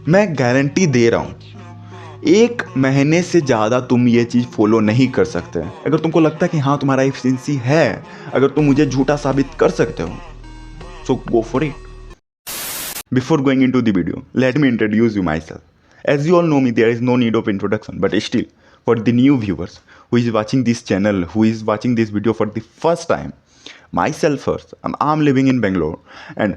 मैं गारंटी दे रहा हूँ, 1 महीने से ज़्यादा तुम ये चीज़ फॉलो नहीं कर सकते। अगर तुमको लगता है कि हाँ तुम्हारा एफिशिएंसी है, अगर तुम मुझे झूठा साबित कर सकते हो, so go for it. Before going into the video, let me introduce you myself. As you all know me, there is no need of introduction, but still, for the new viewers who is watching this channel, who is watching this video for the first time, myself first, and I'm living in Bangalore, and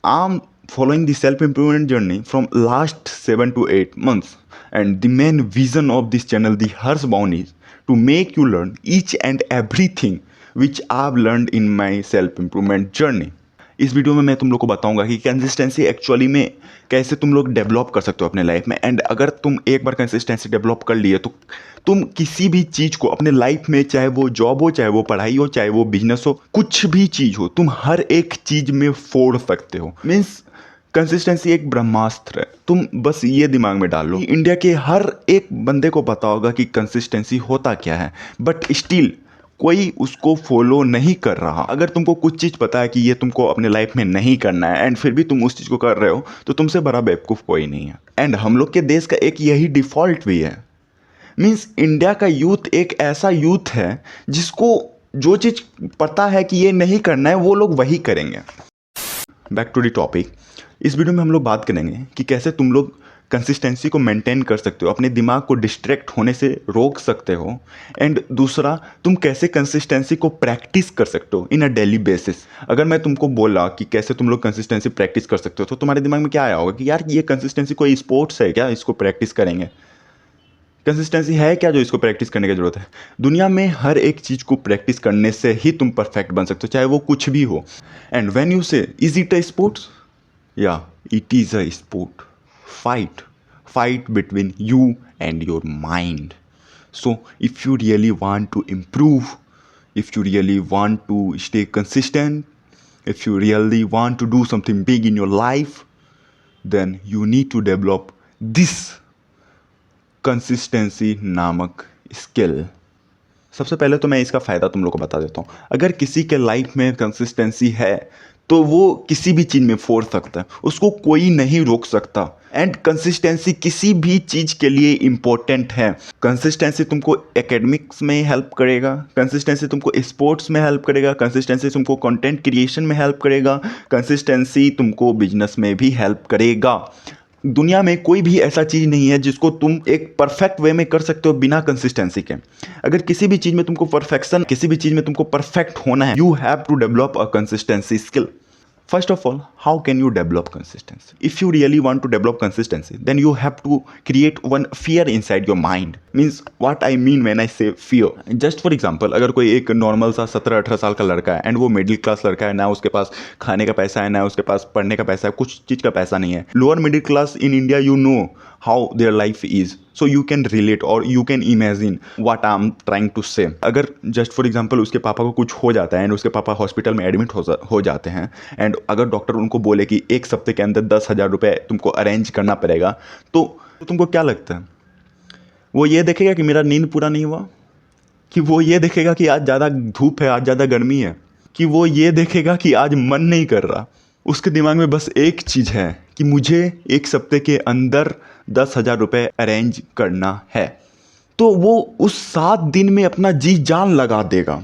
I'm following the self-improvement journey from last 7 to 8 months. And the main vision of this channel, the Harsh Bound, is to make you learn each and everything which I've learned in my self-improvement journey. इस video में मैं तुम लोग को बताऊंगा कि consistency actually में कैसे तुम लोग डेवलप कर सकते हो अपने लाइफ में। एंड अगर तुम एक बार कंसिस्टेंसी डेवलप कर लिए तो तुम किसी भी चीज़ को अपने लाइफ में, चाहे वो जॉब हो, चाहे वो पढ़ाई हो, चाहे वो बिजनेस हो, कुछ भी चीज़ हो, तुम हर एक चीज़ में फोड़ सकते हो। मीन्स कंसिस्टेंसी एक ब्रह्मास्त्र है। तुम बस ये दिमाग में डाल लो, इंडिया के हर एक बंदे को पता होगा कि कंसिस्टेंसी होता क्या है, बट स्टिल कोई उसको फॉलो नहीं कर रहा। अगर तुमको कुछ चीज़ पता है कि ये तुमको अपने लाइफ में नहीं करना है एंड फिर भी तुम उस चीज़ को कर रहे हो, तो तुमसे बड़ा बेवकूफ़ कोई नहीं है। एंड हम लोग के देश का एक यही डिफ़ॉल्ट भी है। मीन्स इंडिया का यूथ एक ऐसा यूथ है जिसको जो चीज़ पता है कि ये नहीं करना है, वो लोग वही करेंगे। Back to the topic. इस वीडियो में हम लोग बात करेंगे कि कैसे तुम लोग कंसिस्टेंसी को मेंटेन कर सकते हो, अपने दिमाग को डिस्ट्रैक्ट होने से रोक सकते हो। एंड दूसरा, तुम कैसे कंसिस्टेंसी को प्रैक्टिस कर सकते हो इन अ डेली बेसिस। अगर मैं तुमको बोला कि कैसे तुम लोग कंसिस्टेंसी प्रैक्टिस कर सकते हो, तो तुम्हारे दिमाग में क्या आया होगा कि यार ये कंसिस्टेंसी कोई स्पोर्ट्स है क्या, इसको प्रैक्टिस करेंगे? कंसिस्टेंसी है क्या जो इसको प्रैक्टिस करने की ज़रूरत है? दुनिया में हर एक चीज़ को प्रैक्टिस करने से ही तुम परफेक्ट बन सकते हो, चाहे वो कुछ भी हो। एंड व्हेन यू से इज इट अ स्पोर्ट्स, या it is a sport. Fight between you and your mind. So if you really want to improve, if you really want to stay consistent, if you really want to do something big in your life, then you need to develop this consistency नामक skill. सबसे पहले तो मैं इसका फ़ायदा तुम लोग को बता देता हूँ। अगर किसी के लाइफ में कंसिस्टेंसी है तो वो किसी भी चीज़ में फोड़ सकता है, उसको कोई नहीं रोक सकता। एंड कंसिस्टेंसी किसी भी चीज़ के लिए इम्पोर्टेंट है। कंसिस्टेंसी तुमको एकेडमिक्स में हेल्प करेगा, कंसिस्टेंसी तुमको स्पोर्ट्स में हेल्प करेगा, कंसिस्टेंसी तुमको कंटेंट क्रिएशन में हेल्प करेगा, कंसिस्टेंसी तुमको बिजनेस में भी हेल्प करेगा। दुनिया में कोई भी ऐसा चीज़ नहीं है जिसको तुम एक परफेक्ट वे में कर सकते हो बिना कंसिस्टेंसी के। अगर किसी भी चीज़ में तुमको परफेक्शन, किसी भी चीज़ में तुमको परफेक्ट होना है, you have to develop a consistency skill. First of all, how can you develop consistency? If you really want to develop consistency, then you have to create one fear inside your mind. Means what I mean when I say fear. Just for example, अगर कोई एक normal सा 17-18 साल का लड़का है and वो middle class लड़का है, ना उसके पास खाने का पैसा है, ना उसके पास पढ़ने का पैसा है, कुछ चीज़ का पैसा नहीं है, lower middle class in India, you know how their life is, so you can relate और you can imagine what I am trying to say. अगर जस्ट फॉर एग्जांपल उसके पापा को कुछ हो जाता है एंड उसके पापा हॉस्पिटल में एडमिट हो जाते हैं, एंड अगर डॉक्टर उनको बोले कि 1 हफ्ते के अंदर 10,000 रुपये तुमको अरेंज करना पड़ेगा, तो तुमको क्या लगता है? वो ये देखेगा कि मेरा नींद पूरा नहीं हुआ, कि वो ये देखेगा कि आज ज़्यादा धूप है, आज ज़्यादा गर्मी है, कि वो ये देखेगा कि आज मन नहीं कर रहा? उसके दिमाग में बस एक चीज़ है कि मुझे 1 हफ्ते के अंदर 10,000 रुपये अरेंज करना है। तो वो उस 7 दिन में अपना जी जान लगा देगा।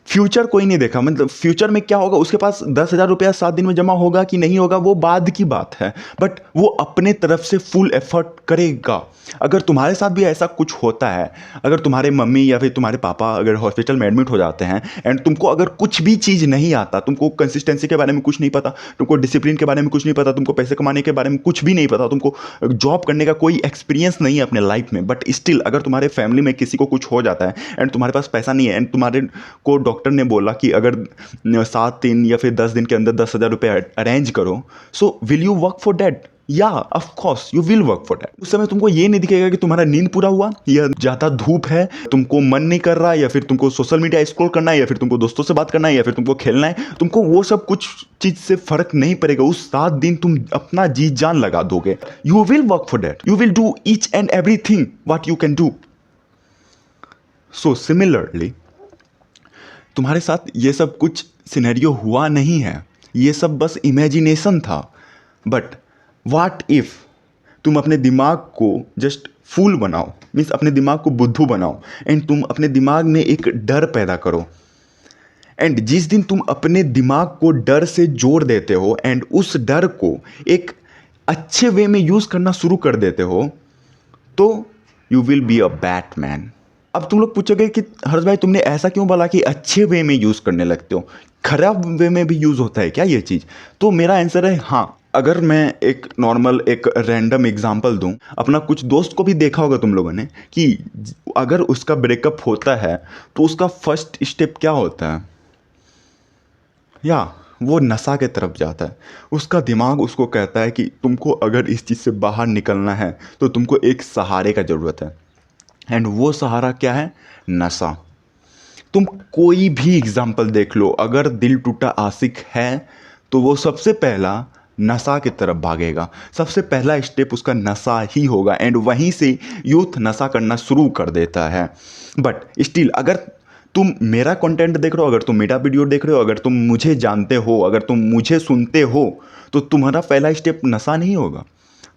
फ्यूचर कोई नहीं देखा, मतलब फ्यूचर में क्या होगा, उसके पास 10,000 रुपया 7 दिन में जमा होगा कि नहीं होगा वो बाद की बात है, बट वो अपने तरफ से फुल एफर्ट करेगा। अगर तुम्हारे साथ भी ऐसा कुछ होता है, अगर तुम्हारे मम्मी या फिर तुम्हारे पापा अगर हॉस्पिटल में एडमिट हो जाते हैं एंड तुमको अगर कुछ भी चीज़ नहीं आता, तुमको कंसिस्टेंसी के बारे में कुछ नहीं पता, तुमको डिसिप्लिन के बारे में कुछ नहीं पता, तुमको पैसे कमाने के बारे में कुछ भी नहीं पता, तुमको जॉब करने का कोई एक्सपीरियंस नहीं है अपने लाइफ में, बट स्टिल अगर तुम्हारे फैमिली में किसी को कुछ हो जाता है एंड तुम्हारे पास पैसा नहीं है एंड तुम्हारे को डॉक्टर ने बोला कि अगर 7 दिन या फिर 10 दिन के अंदर 10,000 रुपये अरेंज करो, so will you work for that? या of course you will work for that. उस समय तुमको ये नहीं दिखेगा कि तुम्हारा नींद पूरा हुआ, या ज़्यादा धूप है, तुमको मन नहीं कर रहा, या फिर तुमको सोशल मीडिया स्क्रॉल करना है, या फिर तुमको दोस्तों से बात करना है, या फिर तुमको खेलना है। तुमको वो सब कुछ चीज़ से फर्क नहीं पड़ेगा। उस 7 दिन तुम अपना जी जान लगा दोगे। You will work for that, you will do each and everything what you can do. So similarly तुम्हारे साथ ये सब कुछ सिनेरियो हुआ नहीं है, ये सब बस इमेजिनेशन था, बट व्हाट इफ तुम अपने दिमाग को जस्ट फूल बनाओ, मीन्स अपने दिमाग को बुद्धू बनाओ, एंड तुम अपने दिमाग में एक डर पैदा करो। एंड जिस दिन तुम अपने दिमाग को डर से जोड़ देते हो एंड उस डर को एक अच्छे वे में यूज़ करना शुरू कर देते हो, तो you will be a Batman. अब तुम लोग पूछोगे कि हर्ष भाई तुमने ऐसा क्यों बोला कि अच्छे वे में यूज़ करने लगते हो, खराब वे में भी यूज़ होता है क्या ये चीज़? तो मेरा आंसर है हाँ। अगर मैं एक नॉर्मल एक रैंडम एग्जांपल दूं, अपना कुछ दोस्त को भी देखा होगा तुम लोगों ने कि अगर उसका ब्रेकअप होता है तो उसका फर्स्ट स्टेप क्या होता है? या वो नशा के तरफ जाता है। उसका दिमाग उसको कहता है कि तुमको अगर इस चीज़ से बाहर निकलना है तो तुमको एक सहारे का ज़रूरत है, एंड वो सहारा क्या है? नशा। तुम कोई भी एग्जाम्पल देख लो, अगर दिल टूटा आशिक है तो वो सबसे पहला नशा की तरफ भागेगा, सबसे पहला स्टेप उसका नशा ही होगा, एंड वहीं से यूथ नशा करना शुरू कर देता है। बट स्टिल अगर तुम मेरा कंटेंट देख रहे हो, अगर तुम मेरा वीडियो देख रहे हो, अगर तुम मुझे जानते हो, अगर तुम मुझे सुनते हो, तो तुम्हारा पहला स्टेप नशा नहीं होगा।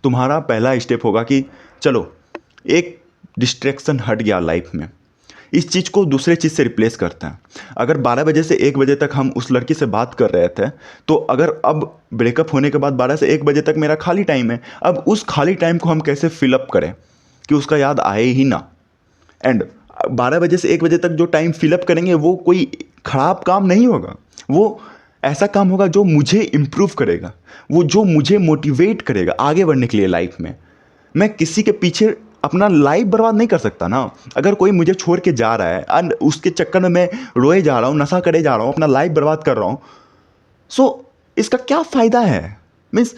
तुम्हारा पहला स्टेप होगा कि चलो एक डिस्ट्रैक्शन हट गया लाइफ में, इस चीज़ को दूसरे चीज़ से रिप्लेस करते हैं। अगर 12 बजे से 1 बजे तक हम उस लड़की से बात कर रहे थे, तो अगर अब ब्रेकअप होने के बाद 12 से 1 बजे तक मेरा खाली टाइम है, अब उस खाली टाइम को हम कैसे फिलअप करें कि उसका याद आए ही ना। एंड 12 बजे से 1 बजे तक जो टाइम फिलअप करेंगे वो कोई ख़राब काम नहीं होगा, वो ऐसा काम होगा जो मुझे इम्प्रूव करेगा, वो जो मुझे मोटिवेट करेगा आगे बढ़ने के लिए लाइफ में। मैं किसी के पीछे अपना लाइफ बर्बाद नहीं कर सकता ना। अगर कोई मुझे छोड़ के जा रहा है एंड उसके चक्कर में मैं रोए जा रहा हूँ, नशा करे जा रहा हूँ, अपना लाइफ बर्बाद कर रहा हूँ, सो इसका क्या फ़ायदा है? मीन्स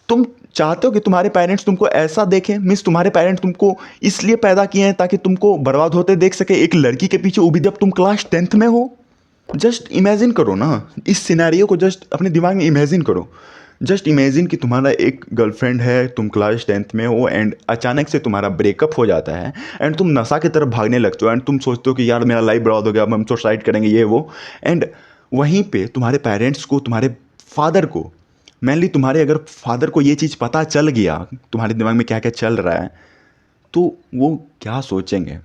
तुम चाहते हो कि तुम्हारे पेरेंट्स तुमको ऐसा देखें? मीन्स तुम्हारे पेरेंट्स तुमको इसलिए पैदा किए हैं ताकि तुमको बर्बाद होते देख सके एक लड़की के पीछे, वो भी जब तुम क्लास 10th में हो। जस्ट इमेजिन करो ना, इस सिनेरियो को जस्ट अपने दिमाग में इमेजिन करो। जस्ट इमेजिन कि तुम्हारा एक गर्लफ्रेंड है, तुम क्लास 10th में हो, एंड अचानक से तुम्हारा ब्रेकअप हो जाता है, एंड तुम नशा की तरफ भागने लगते हो, एंड तुम सोचते हो कि यार मेरा लाइफ बर्बाद हो गया, अब हम सुसाइड करेंगे ये वो। एंड वहीं पे तुम्हारे पेरेंट्स को, तुम्हारे फादर को, मेनली तुम्हारे अगर फादर को ये चीज़ पता चल गया तुम्हारे दिमाग में क्या क्या चल रहा है, तो वो क्या सोचेंगे?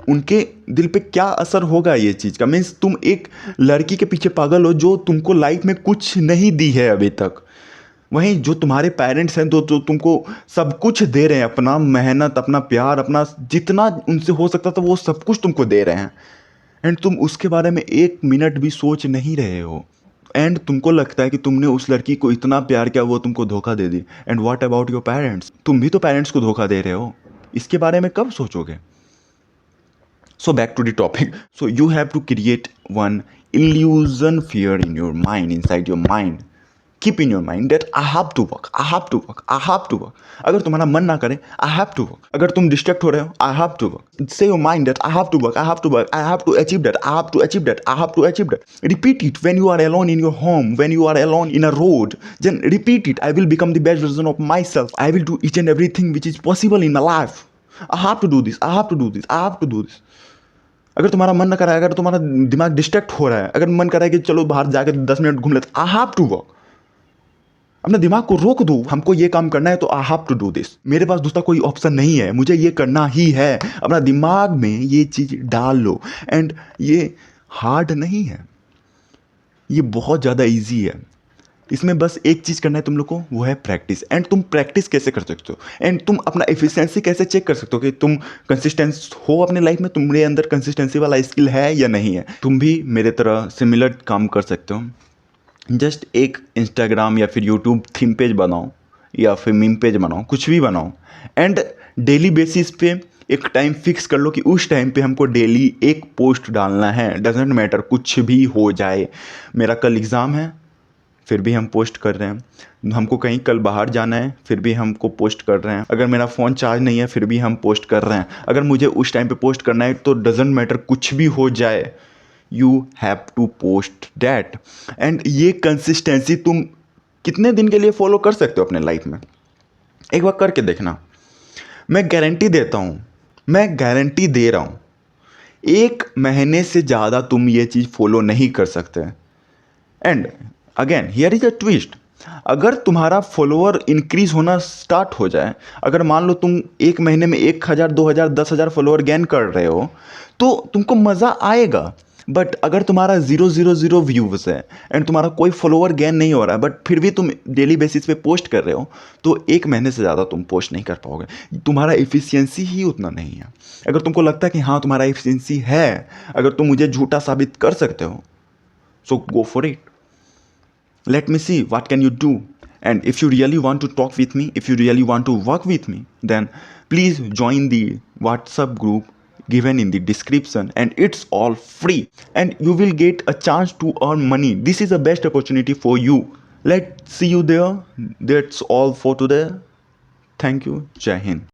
उनके दिल पे क्या असर होगा ये चीज़ का? मीन्स तुम एक लड़की के पीछे पागल हो जो तुमको लाइफ में कुछ नहीं दी है अभी तक, वहीं जो तुम्हारे पेरेंट्स हैं तो तुमको सब कुछ दे रहे हैं, अपना मेहनत, अपना प्यार, अपना जितना उनसे हो सकता था वो सब कुछ तुमको दे रहे हैं, एंड तुम उसके बारे में 1 मिनट भी सोच नहीं रहे हो, एंड तुमको लगता है कि तुमने उस लड़की को इतना प्यार किया, वो तुमको धोखा दे दी। And what about your parents? तुम भी तो पेरेंट्स को धोखा दे रहे हो, इसके बारे में कब सोचोगे? So back to the topic. So you have to create one illusion fear in your mind, inside your mind. Keep in your mind that I have to work, I have to work, I have to work. अगर तुम्हारा मन ना करे, I have to work. अगर तुम distract हो रहे हो, I have to work. Say your mind that I have to work, I have to work, I have to achieve that, I have to achieve that, I have to achieve that. Repeat it when you are alone in your home, when you are alone in a road. Then repeat it. I will become the best version of myself. I will do each and everything which is possible in my life. I have to do this, I have to do this, I have to do this. अगर तुम्हारा मन ना कर रहा है, अगर तुम्हारा दिमाग डिस्ट्रैक्ट हो रहा है, अगर मन कर रहा है कि चलो बाहर जाके 10 मिनट घूम लेते, आई हैव टू वर्क। अपने दिमाग को रोक दो, हमको ये काम करना है तो I have to do this, मेरे पास दूसरा कोई ऑप्शन नहीं है, मुझे ये करना ही है। अपना दिमाग में ये चीज़ डाल लो, एंड ये हार्ड नहीं है, ये बहुत ज़्यादा ईजी है। इसमें बस एक चीज़ करना है तुम लोग को, वो है प्रैक्टिस। एंड तुम प्रैक्टिस कैसे कर सकते हो, एंड तुम अपना एफिशिएंसी कैसे चेक कर सकते हो कि तुम कंसिस्टेंस हो अपने लाइफ में, तुम्हारे अंदर कंसिस्टेंसी वाला स्किल है या नहीं है। तुम भी मेरे तरह सिमिलर काम कर सकते हो। जस्ट एक इंस्टाग्राम या फिर यूट्यूब थीम पेज बनाओ, या फिर मीम पेज बनाओ, कुछ भी बनाओ, एंड डेली बेसिस पे एक टाइम फिक्स कर लो कि उस टाइम पे हमको डेली एक पोस्ट डालना है। डजेंट मैटर कुछ भी हो जाए। मेरा कल एग्ज़ाम है, फिर भी हम पोस्ट कर रहे हैं। हमको कहीं कल बाहर जाना है, फिर भी हमको पोस्ट कर रहे हैं। अगर मेरा फ़ोन चार्ज नहीं है, फिर भी हम पोस्ट कर रहे हैं। अगर मुझे उस टाइम पे पोस्ट करना है तो डजेंट मैटर कुछ भी हो जाए, you have to post that. And ये कंसिस्टेंसी तुम कितने दिन के लिए फॉलो कर सकते हो अपने लाइफ में, एक बार करके देखना। मैं गारंटी देता हूँ, मैं गारंटी दे रहा हूँ, 1 महीने से ज़्यादा तुम ये चीज़ फॉलो नहीं कर सकते। And again here is a twist, अगर तुम्हारा फॉलोअर इंक्रीज होना स्टार्ट हो जाए, अगर मान लो तुम एक महीने में 1,000 2,000 10,000 फॉलोअर गेन कर रहे हो, तो तुमको मज़ा आएगा। बट अगर तुम्हारा 000 व्यूज़ है एंड तुम्हारा कोई फॉलोअर गेन नहीं हो रहा है, बट फिर भी तुम डेली बेसिस पे पोस्ट कर रहे हो, तो एक महीने से ज़्यादा तुम पोस्ट नहीं कर पाओगे। तुम्हारा एफिशिएंसी ही उतना नहीं है। अगर तुमको लगता है कि हाँ तुम्हारा एफिशिएंसी है, अगर तुम मुझे झूठा साबित कर सकते हो, so go for it. Let me see what can you do. And if you really want to talk with me, if you really want to work with me, then please join the WhatsApp group given in the description, and it's all free, and you will get a chance to earn money. This is the best opportunity for you. Let's see you there. That's all for today. Thank you. Jai Hind.